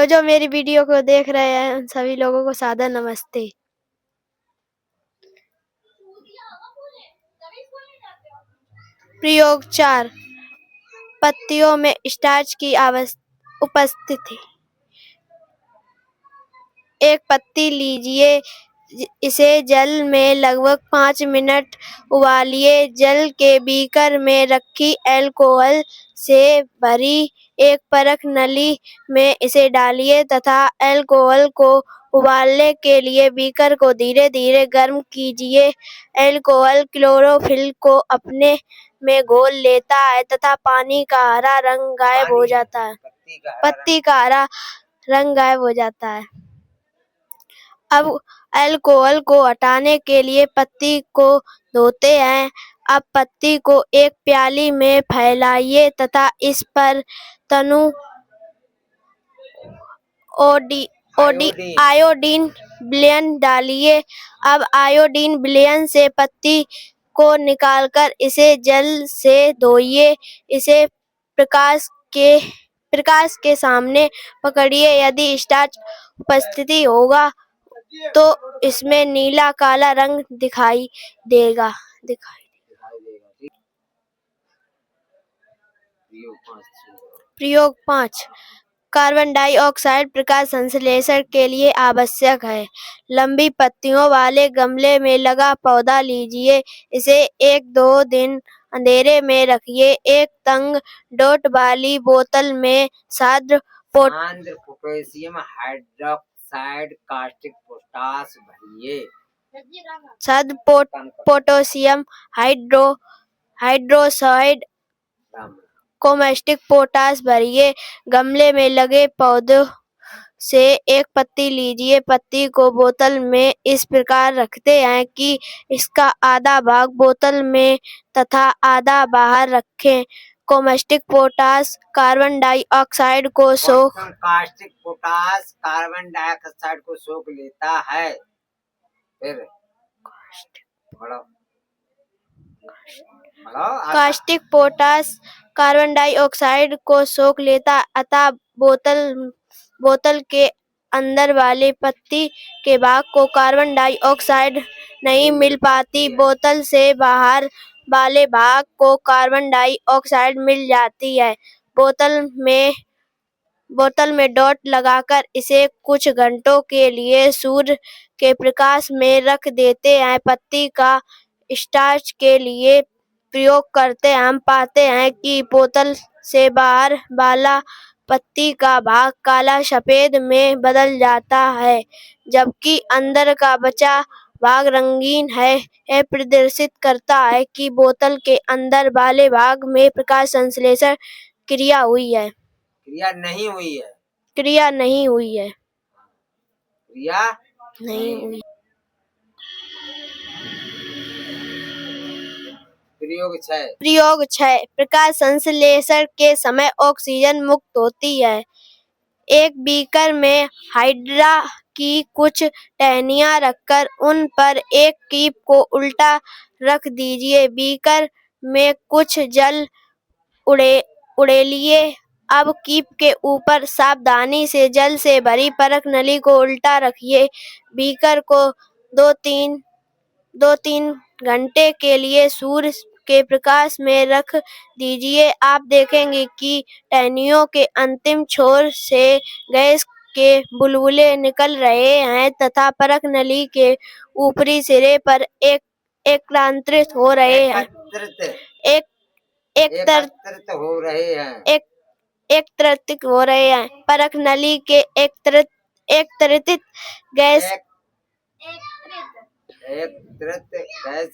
जो मेरी वीडियो को देख रहे हैं उन सभी लोगों को सादर नमस्ते। प्रयोग 4 पत्तियों में स्टार्च की उपस्थिति। एक पत्ती लीजिए, इसे जल में लगभग 5 मिनट उबालिए। जल के बीकर में रखी अल्कोहल से भरी एक परख नली में इसे डालिए तथा अल्कोहल को उबालने के लिए बीकर को धीरे धीरे गर्म कीजिए। अल्कोहल क्लोरोफिल को अपने में घोल लेता है तथा पानी का हरा रंग गायब हो जाता है। पत्ती का हरा रंग गायब हो जाता है। अब अल्कोहल को हटाने के लिए पत्ती को धोते हैं। अब पत्ती को एक प्याली में फैलाइए तथा इस पर तनु आयोडीन विलयन डालिए। अब आयोडीन विलयन से पत्ती को निकालकर इसे जल से धोइए। इसे प्रकाश के सामने पकड़िए। यदि स्टार्च उपस्थिति होगा तो इसमें नीला काला रंग दिखाई देगा। प्रयोग 5 कार्बन डाइऑक्साइड प्रकाश संश्लेषण के लिए आवश्यक है। लंबी पत्तियों वाले गमले में लगा पौधा लीजिए। इसे 1-2 दिन अंधेरे में रखिए। एक तंग डोट वाली बोतल में साद्र पोटेशियम हाइड्रोक्साइड कास्टिक पोटाश भरिए। पोटेशियम हाइड्रोक्साइड कोमेस्टिक पोटाश भरिए। गमले में लगे पौधे से एक पत्ती लीजिए। पत्ती को बोतल में इस प्रकार रखते हैं कि इसका आधा भाग बोतल में तथा आधा बाहर रखें। कोमेस्टिक पोटाश कार्बन डाइऑक्साइड को सोख लेता है। फिर कास्टिक पोटाश कार्बन डाइऑक्साइड को सोख लेता अतः बोतल के अंदर वाले पत्ती के भाग को कार्बन डाइऑक्साइड नहीं मिल पाती। बोतल से बाहर वाले भाग को कार्बन डाइऑक्साइड मिल जाती है। बोतल में डॉट लगाकर इसे कुछ घंटों के लिए सूर्य के प्रकाश में रख देते हैं। पत्ती का स्टार्च के लिए प्रयोग करते हम पाते हैं कि बोतल से बाहर वाला पत्ती का भाग काला सफेद में बदल जाता है जबकि अंदर का बचा भाग रंगीन है। यह प्रदर्शित करता है कि बोतल के अंदर वाले भाग में प्रकाश संश्लेषण क्रिया नहीं हुई है। प्रयोग 6 प्रकाश संश्लेषण के समय ऑक्सीजन मुक्त होती है। एक बीकर में हाइड्रा की कुछ टहनियां रखकर उन पर एक कीप को उल्टा रख दीजिए। बीकर में कुछ जल उड़ेलिए। अब कीप के ऊपर सावधानी से जल से भरी परख नली को उल्टा रखिए। बीकर को 2-3 घंटे के लिए सूर्य के प्रकाश में रख दीजिए। आप देखेंगे कि टहनियों के अंतिम छोर से गैस के बुलबुले निकल रहे हैं तथा परख नली के ऊपरी सिरे पर एकत्रित हो रहे हैं। परख नली के एकत्रित गैस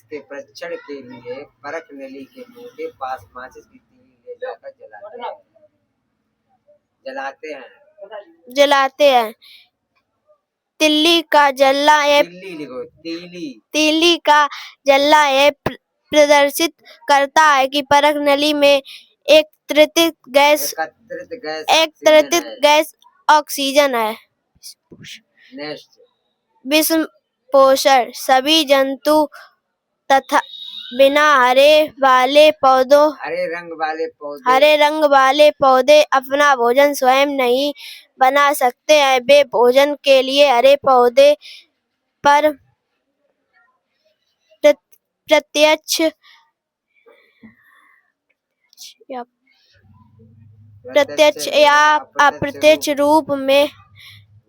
के परीक्षण के लिए परख नली के मुंह के पास माचिस की तीली ले जाकर जलाते हैं। तीली का जलना यह प्रदर्शित करता है कि परख नली में एकत्रित गैस ऑक्सीजन है। विषम पोषण सभी जंतु बिना हरे रंग वाले पौधे अपना भोजन स्वयं नहीं बना सकते हैं। वे भोजन के लिए हरे पौधे पर प्रत्यक्ष या अप्रत्यक्ष रूप में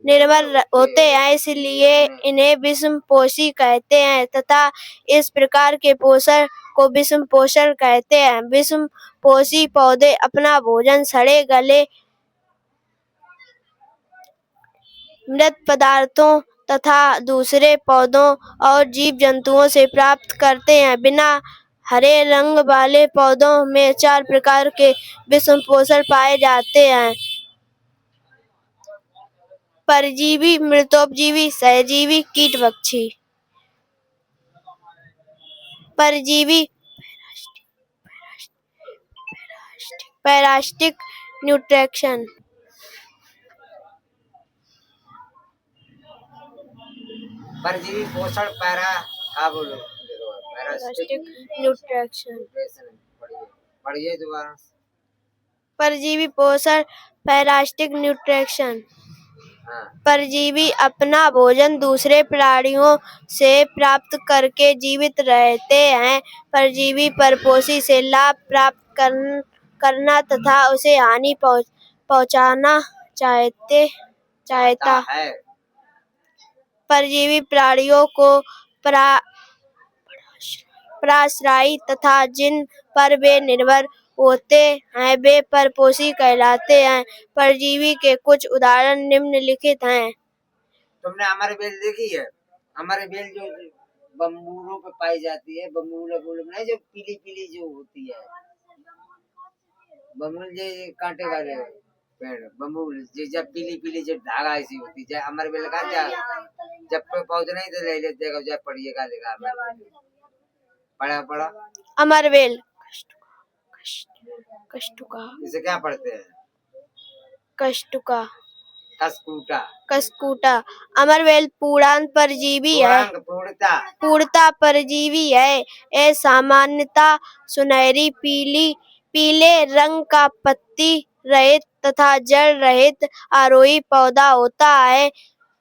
निर्भर होते हैं, इसलिए इन्हें विषम पोषी कहते हैं तथा इस प्रकार के पोषण को विषम पोषण कहते हैं। विषम पोषी पौधे अपना भोजन सड़े गले मृत पदार्थों तथा दूसरे पौधों और जीव जंतुओं से प्राप्त करते हैं। बिना हरे रंग वाले पौधों में 4 प्रकार के विषम पोषण पाए जाते हैं: परजीवी, मृतोपजीवी, सहजीवी, कीट-भक्षी। परजीवी पैरासिटिक न्यूट्रिशन। परजीवी पोषण पैरासिटिक न्यूट्रिशन। पढ़िए दोबारा। परजीवी पोषण पैरासिटिक न्यूट्रिशन। परजीवी अपना भोजन दूसरे प्राणियों से प्राप्त करके जीवित रहते हैं। परजीवी परपोषी से लाभ प्राप्त करना तथा उसे हानि पहुंचाना चाहता है। परजीवी प्राणियों को पराश्रयी तथा जिन पर वे निर्भर होते हैं वे परपोषी कहलाते हैं। परजीवी के कुछ उदाहरण निम्नलिखित हैं। तुमने हमारे बेल देखी है? हमारे बेल जो बम्बूलों पे पाई जाती है, बम्बूल नहीं, जो पीली पीली जो होती है, बम्बूल जो कांटे वाले पेड़, बम्बूल जब पीली पीली जो धागा ऐसी होती है, हमारे बेल का जब पौधे नहीं तो ले लेते जब पढ़िएगा लेगा पढ़ा अमरवेल कष्टुका। इसे क्या पढ़ते हैं? कस्कूटा। अमरवेल पूर्णतः परजीवी है। पूर्णतः परजीवी है। यह सामान्यतः सुनहरी पीले रंग का पत्ती रहित तथा जड़ रहित आरोही पौधा होता है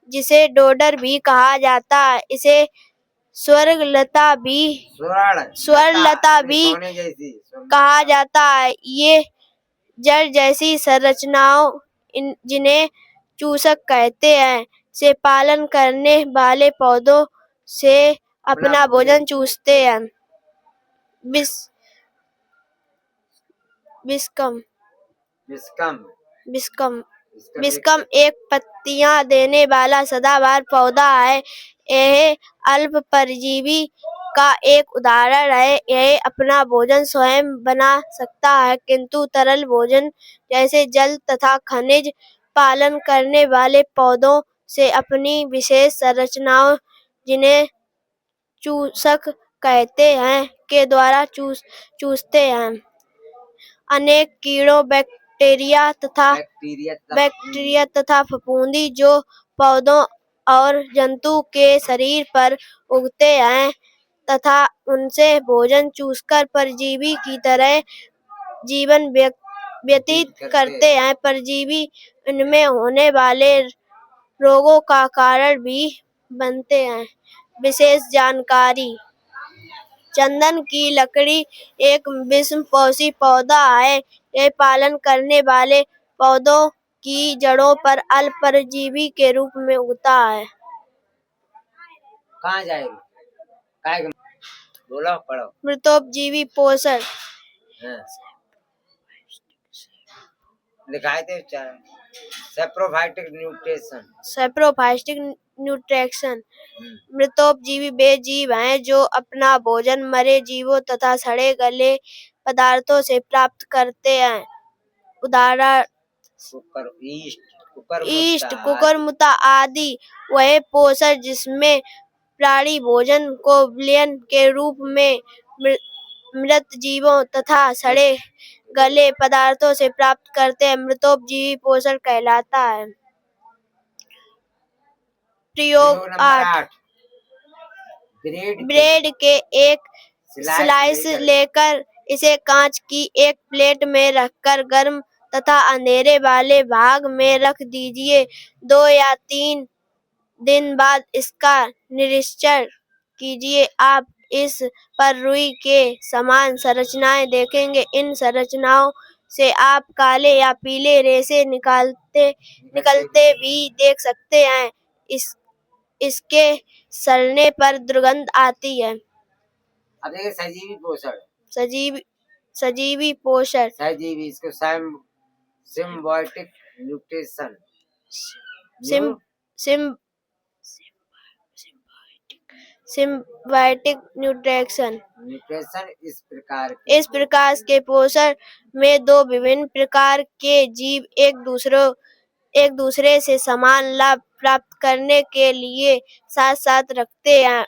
जिसे डोडर भी कहा जाता है। इसे स्वर्णलता भी कहा जाता है। ये जड़ जैसी संरचनाओं जिन्हें चूसक कहते हैं से पालन करने वाले पौधों से अपना भोजन चूसते हैं। बिस्कम एक पत्तियां देने वाला सदाबहार पौधा है। यह अल्प परजीवी का एक उदाहरण है। यह अपना भोजन स्वयं बना सकता है किंतु तरल भोजन जैसे जल तथा खनिज पालन करने वाले पौधों से अपनी विशेष संरचनाओं जिन्हें चूसक कहते हैं के द्वारा चूसते हैं। अनेक कीड़ों बैक्टीरिया तथा फफूंदी जो पौधों और जंतु के शरीर पर उगते हैं तथा उनसे भोजन चूसकर परजीवी की तरह जीवन व्यतीत करते हैं। परजीवी इनमें होने वाले रोगों का कारण भी बनते हैं। विशेष जानकारी: चंदन की लकड़ी एक विषम पोषी पौधा है। यह पालन करने वाले पौधों की जड़ों पर अल्प परजीवी के रूप में उगता है। कहाँ जाएगी? बोलो पढ़ो। मृतोपजीवी पोषण लिखाए थे। Saprophytic nutrition. मृतोपजीवी वे जीव हैं जो अपना भोजन मरे जीवों तथा सड़े गले पदार्थों से प्राप्त करते हैं। उदाहरण ईस्ट, कुकुरमुत्ता आदि। वह पोषण जिसमें प्राणी भोजन को विलयन के रूप में मृत जीवों तथा सड़े गले पदार्थों से प्राप्त करते हैं मृतोपजीवी पोषण कहलाता है। प्रयोग 8 ब्रेड के एक स्लाइस लेकर इसे कांच की एक प्लेट में रखकर गर्म तथा अंधेरे वाले भाग में रख दीजिए। 2 या 3 दिन बाद इसका निरीक्षण कीजिए। आप इस पर रुई के समान संरचनाएं देखेंगे। इन संरचनाओं से आप काले या पीले रेशे निकलते भी देख सकते हैं। इसके सड़ने पर दुर्गंध आती है। अब देखिए सजीवी पोषण, सजीवी पोषण, सजीवी, इसको सिम्बायोटिक न्यूट्रिशन, सिम्बायोटिक न्यूट्रिशन इस प्रकार के पोषण में 2 विभिन्न प्रकार के जीव एक दूसरे से समान लाभ प्राप्त करने के लिए साथ साथ रखते हैं।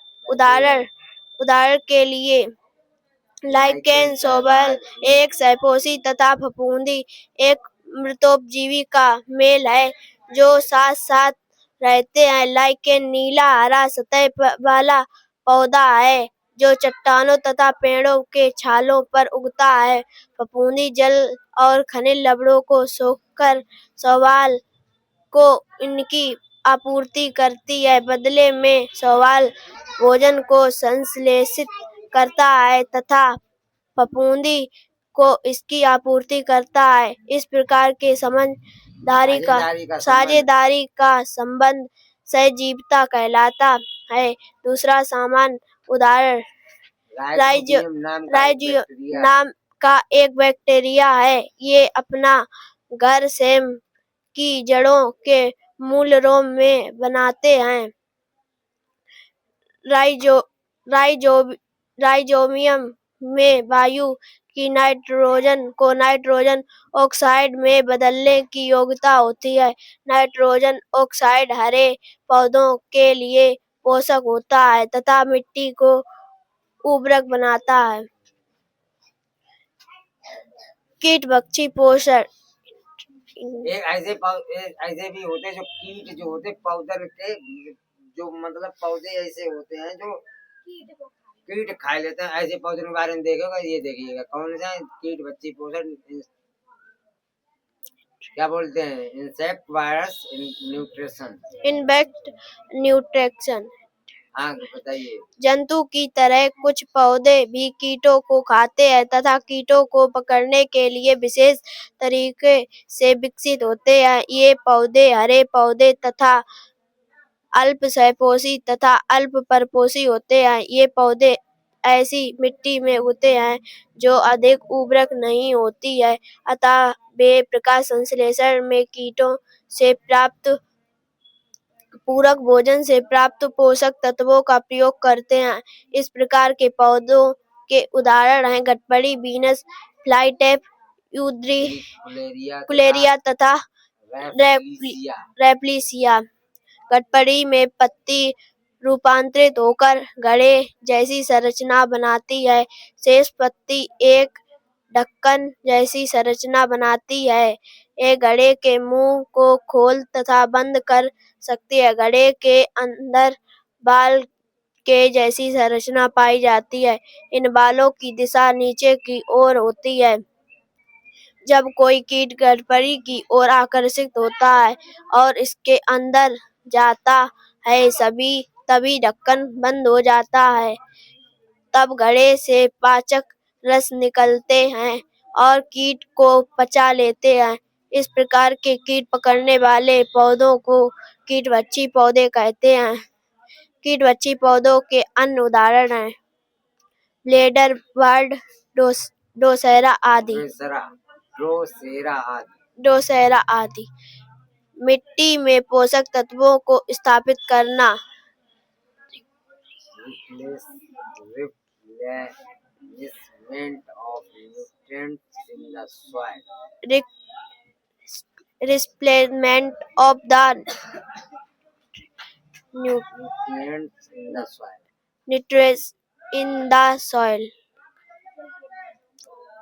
उदाहरण के लिए लाइकेन शैवाल एक सरीसृप तथा फफूंदी एक मृतोपजीवी का मेल है जो साथ साथ रहते हैं। लाइकेन नीला हरा सतह वाला पौधा है जो चट्टानों तथा पेड़ों के छालों पर उगता है। फफूंदी जल और खनिज लवणों को सोखकर शैवाल को इनकी आपूर्ति करती है। बदले में शैवाल भोजन को संश्लेषित करता है तथा फफूंदी को इसकी आपूर्ति करता है। इस प्रकार के साझेदारी का संबंध सहजीविता कहलाता है। दूसरा सामान्य उदाहरण राइजोबियम नाम का एक बैक्टीरिया है। ये अपना घर सेम की जड़ों के मूलरोम में बनाते हैं। राइजोबियम में वायु की नाइट्रोजन ऑक्साइड में बदलने की योग्यता होती है। नाइट्रोजन ऑक्साइड हरे पौधों के लिए पोषक होता है तथा मिट्टी को उर्वरक बनाता है। कीटभक्षी पोषण ऐसे भी होते जो कीट जो होते पौधे के, जो मतलब पौधे ऐसे होते हैं जो कीट खा लेते हैं। ऐसे पौधे के बारे में देखेगा, ये देखिएगा कौन सा कीटभक्षी पोषण, क्या बोलते हैं, इंसेक्ट वायरस न्यूट्रिशन। हाँ बताइए। जंतु की तरह कुछ पौधे भी कीटों को खाते हैं तथा कीटों को पकड़ने के लिए विशेष तरीके से विकसित होते हैं। ये पौधे हरे पौधे तथा अल्प सपोषी तथा अल्प परपोषी होते हैं। ये पौधे ऐसी मिट्टी में उगते हैं जो अधिक उर्वरक नहीं होती है, अतः वे प्रकाश संश्लेषण में कीटों से प्राप्त पूरक भोजन से प्राप्त पोषक तत्वों का प्रयोग करते हैं। इस प्रकार के पौधों के उदाहरण हैं गठबड़ी, वीनस फ्लाईटैप, यूद्रिकुलेरिया तथा रैप्लिसिया। गठबड़ी में पत्ती रूपांतरित होकर घड़े जैसी संरचना बनाती है। शेष पत्ती एक ढक्कन जैसी संरचना बनाती है। ये घड़े के मुंह को खोल तथा बंद कर सकती है। घड़े के अंदर बाल के जैसी संरचना पाई जाती है। इन बालों की दिशा नीचे की ओर होती है। जब कोई कीट गठबड़ी की ओर आकर्षित होता है और इसके अंदर जाता है तभी ढक्कन बंद हो जाता है। तब घड़े से पाचक रस निकलते हैं और कीट को पचा लेते हैं। इस प्रकार के कीट पकड़ने वाले पौधों को कीटभक्षी पौधे कहते हैं। कीटभक्षी पौधों के अन्य उदाहरण हैं ब्लेडर बर्ड, ड्रोसेरा आदि। मिट्टी में पोषक तत्वों को स्थापित करना, replacement of the nutrients in the soil।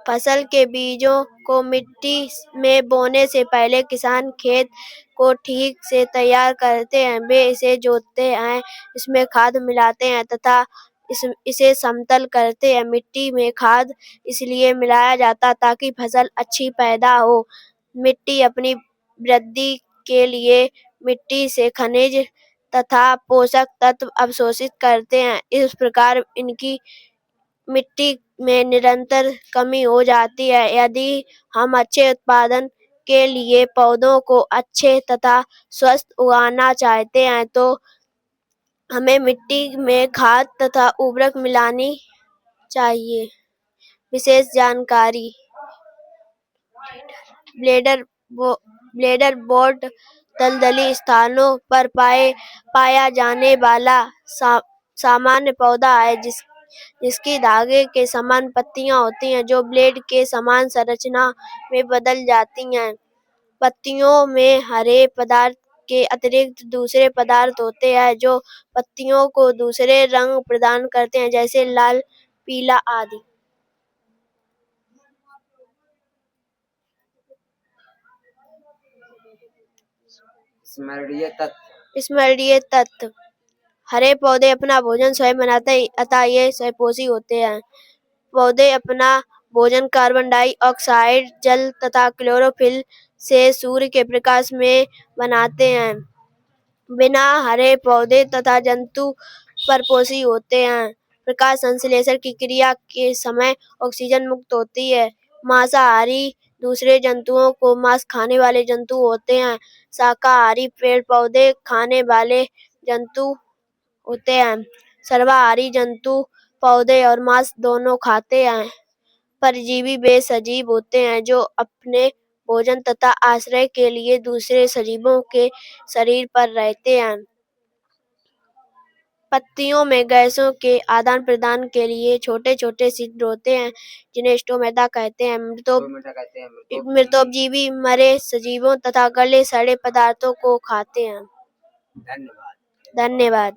फसल के बीजों को मिट्टी में बोने से पहले किसान खेत को ठीक से तैयार करते हैं। वे इसे जोतते हैं, इसमें खाद मिलाते हैं तथा इसे समतल करते हैं। मिट्टी में खाद इसलिए मिलाया जाता ताकि फसल अच्छी पैदा हो। मिट्टी अपनी वृद्धि के लिए मिट्टी से खनिज तथा पोषक तत्व अवशोषित करते हैं। इस प्रकार इनकी मिट्टी में निरंतर कमी हो जाती है। यदि हम अच्छे उत्पादन के लिए पौधों को अच्छे तथा स्वस्थ उगाना चाहते हैं तो हमें मिट्टी में खाद तथा उर्वरक मिलानी चाहिए। विशेष जानकारी ब्लेडर बोर्ड दलदली स्थानों पर पाया जाने वाला सामान्य पौधा है जिसकी धागे के समान पत्तियां होती हैं जो ब्लेड के समान संरचना में बदल जाती हैं। पत्तियों में हरे पदार्थ के अतिरिक्त दूसरे पदार्थ होते हैं जो पत्तियों को दूसरे रंग प्रदान करते हैं जैसे लाल, पीला आदि। स्मरणीय तत्व हरे पौधे अपना भोजन स्वयं बनाते हैं अतः ये स्वपोषी होते हैं। पौधे अपना भोजन कार्बन डाइऑक्साइड, जल तथा क्लोरोफिल से सूर्य के प्रकाश में बनाते हैं। बिना हरे पौधे तथा जंतु परपोषी होते हैं। प्रकाश संश्लेषण की क्रिया के समय ऑक्सीजन मुक्त होती है। मांसाहारी दूसरे जंतुओं को मांस खाने वाले जंतु होते हैं। शाकाहारी पेड़ पौधे खाने वाले जंतु होते हैं। सर्वाहारी जंतु पौधे और मांस दोनों खाते हैं। परजीवी वे सजीव होते हैं जो अपने भोजन तथा आश्रय के लिए दूसरे सजीवों के शरीर पर रहते हैं। पत्तियों में गैसों के आदान प्रदान के लिए छोटे छोटे छिद्र होते हैं जिन्हें स्टोमेटा कहते हैं। मृतोपजीवी मरे सजीवों तथा गले सड़े पदार्थों को खाते हैं। धन्यवाद।